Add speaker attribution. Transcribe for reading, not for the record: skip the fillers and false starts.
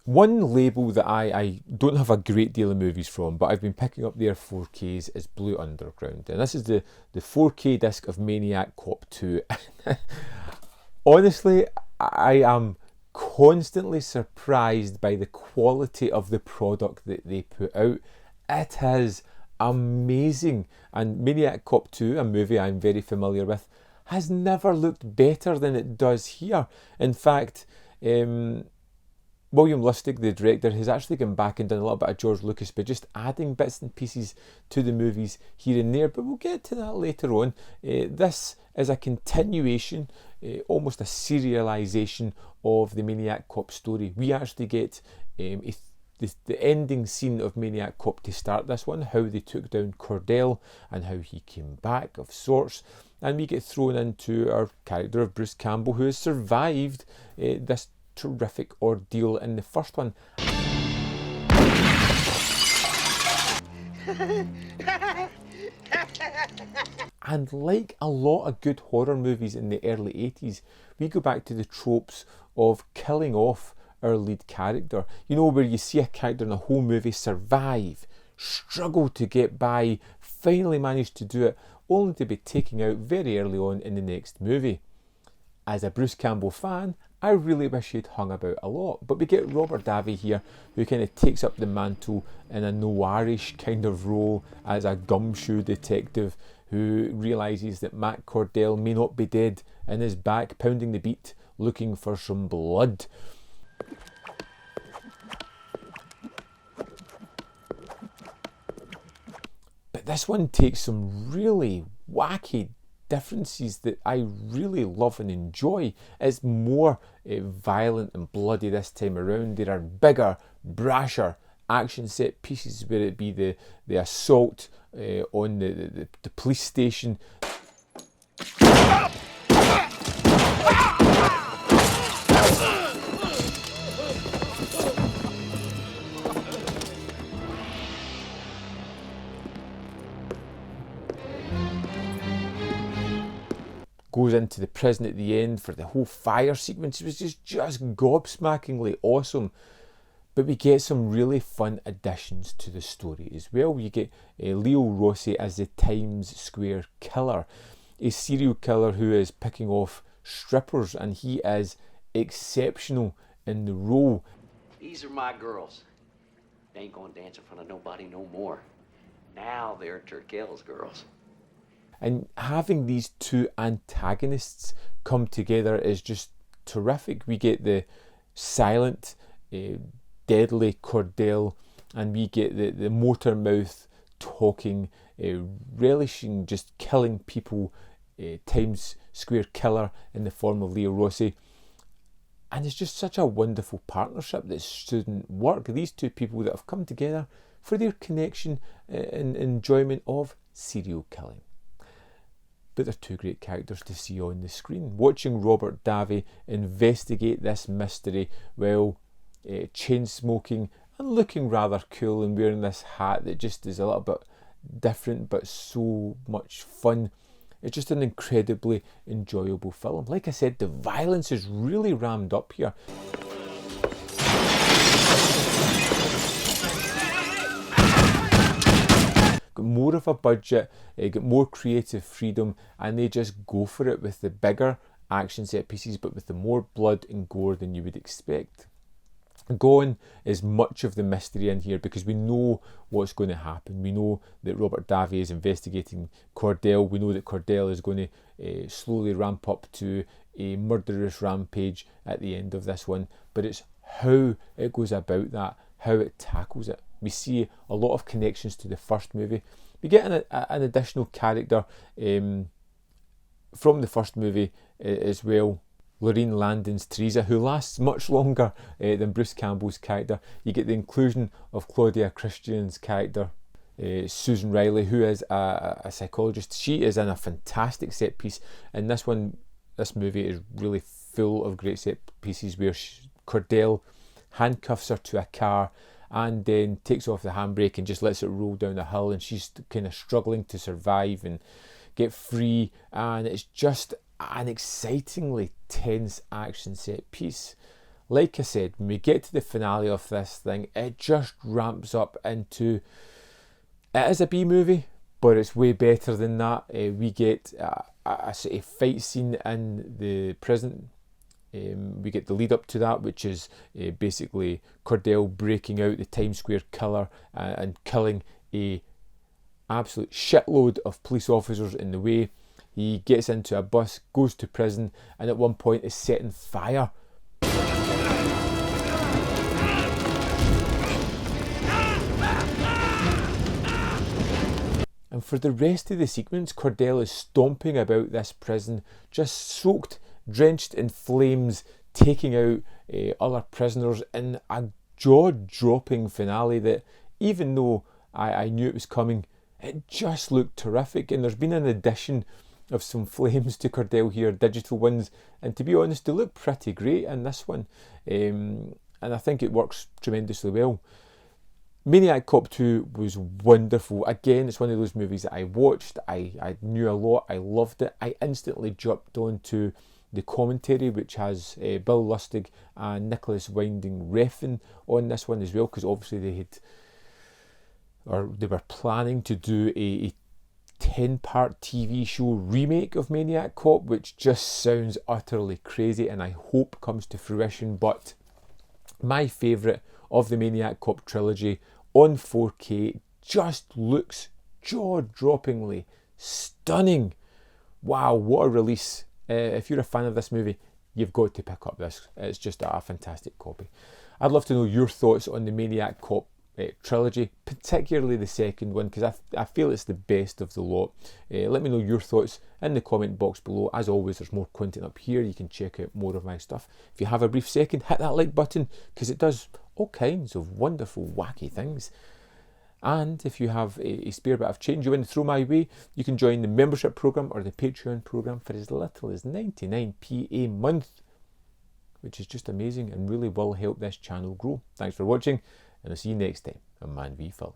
Speaker 1: One label that I don't have a great deal of movies from, but I've been picking up their 4Ks, is Blue Underground. And this is the 4K disc of Maniac Cop 2. Honestly, I am constantly surprised by the quality of the product that they put out. It is amazing. And Maniac Cop 2, a movie I'm very familiar with, has never looked better than it does here. In fact, William Lustig, the director, has actually gone back and done a little bit of George Lucas, but just adding bits and pieces to the movies here and there. But we'll get to that later on. This is a continuation, almost a serialization of the Maniac Cop story. We actually get the ending scene of Maniac Cop to start this one, how they took down Cordell and how he came back of sorts. And we get thrown into our character of Bruce Campbell, who has survived this terrific ordeal in the first one. And like a lot of good horror movies in the early 80s, we go back to the tropes of killing off our lead character. You know, where you see a character in a whole movie survive, struggle to get by, finally manage to do it, only to be taken out very early on in the next movie. As a Bruce Campbell fan, I really wish he'd hung about a lot. But we get Robert Davi here, who kind of takes up the mantle in a noirish kind of role as a gumshoe detective who realises that Matt Cordell may not be dead and is back pounding the beat looking for some blood. But this one takes some really wacky differences that I really love and enjoy. It's more violent and bloody this time around. There are bigger, brasher action set pieces, whether it be the assault on the police station. Goes into the prison at the end for the whole fire sequence, which is just gobsmackingly awesome. But we get some really fun additions to the story as well. You get Leo Rossi as the Times Square killer, a serial killer who is picking off strippers, and he is exceptional in the role.
Speaker 2: These are my girls. They ain't gonna dance in front of nobody no more. Now they're Turkel's girls.
Speaker 1: And having these two antagonists come together is just terrific. We get the silent, deadly Cordell, and we get the motor mouth talking, relishing just killing people, Times Square killer in the form of Leo Rossi. And it's just such a wonderful partnership that shouldn't work. These two people that have come together for their connection and enjoyment of serial killing. But they're two great characters to see on the screen. Watching Robert Davi investigate this mystery while chain smoking and looking rather cool and wearing this hat that just is a little bit different but so much fun. It's just an incredibly enjoyable film. Like I said, the violence is really rammed up here. Got more of a budget, got more creative freedom, and they just go for it with the bigger action set pieces, but with the more blood and gore than you would expect. Cohen is much of the mystery in here because we know what's going to happen. We know that Robert Davi is investigating Cordell. We know that Cordell is going to slowly ramp up to a murderous rampage at the end of this one. But it's how it goes about that, how it tackles it. We see a lot of connections to the first movie. We get an additional character from the first movie as well. Lorraine Landon's Teresa, who lasts much longer than Bruce Campbell's character. You get the inclusion of Claudia Christian's character, Susan Riley, who is a psychologist. She is in a fantastic set piece, and this movie is really full of great set pieces where Cordell handcuffs her to a car and then takes off the handbrake and just lets it roll down a hill, and she's kind of struggling to survive and get free, and it's just an excitingly tense action set piece. like I said, when we get to the finale of this thing, it just ramps up into, it is a B movie, but it's way better than that. We get a sort of fight scene in the prison. We get the lead up to that, which is basically Cordell breaking out the Times Square killer and killing a absolute shitload of police officers in the way. He gets into a bus, goes to prison, and at one point is setting fire. And for the rest of the sequence, Cordell is stomping about this prison, just soaked, drenched in flames, taking out other prisoners in a jaw-dropping finale that, even though I knew it was coming, it just looked terrific. And there's been an addition of some flames to Cordell here, digital ones, and to be honest, they look pretty great in this one. And I think it works tremendously well. Maniac Cop 2 was wonderful. Again, it's one of those movies that I watched, I knew a lot, I loved it. I instantly jumped onto the commentary, which has Bill Lustig and Nicholas Winding Refn on this one as well, because obviously they were planning to do a 10-part TV show remake of Maniac Cop, which just sounds utterly crazy and I hope comes to fruition. But my favourite of the Maniac Cop trilogy on 4K just looks jaw-droppingly stunning. Wow, what a release. If you're a fan of this movie, you've got to pick up this. It's just a fantastic copy. I'd love to know your thoughts on the Maniac Cop trilogy, particularly the second one, because I feel it's the best of the lot. Let me know your thoughts in the comment box below. As always, there's more content up here. You can check out more of my stuff. If you have a brief second, hit that like button, because it does all kinds of wonderful, wacky things. And if you have a spare bit of change you want to throw my way, you can join the membership program or the Patreon program for as little as 99p a month, which is just amazing and really will help this channel grow. Thanks for watching, and I'll see you next time on Man v Film.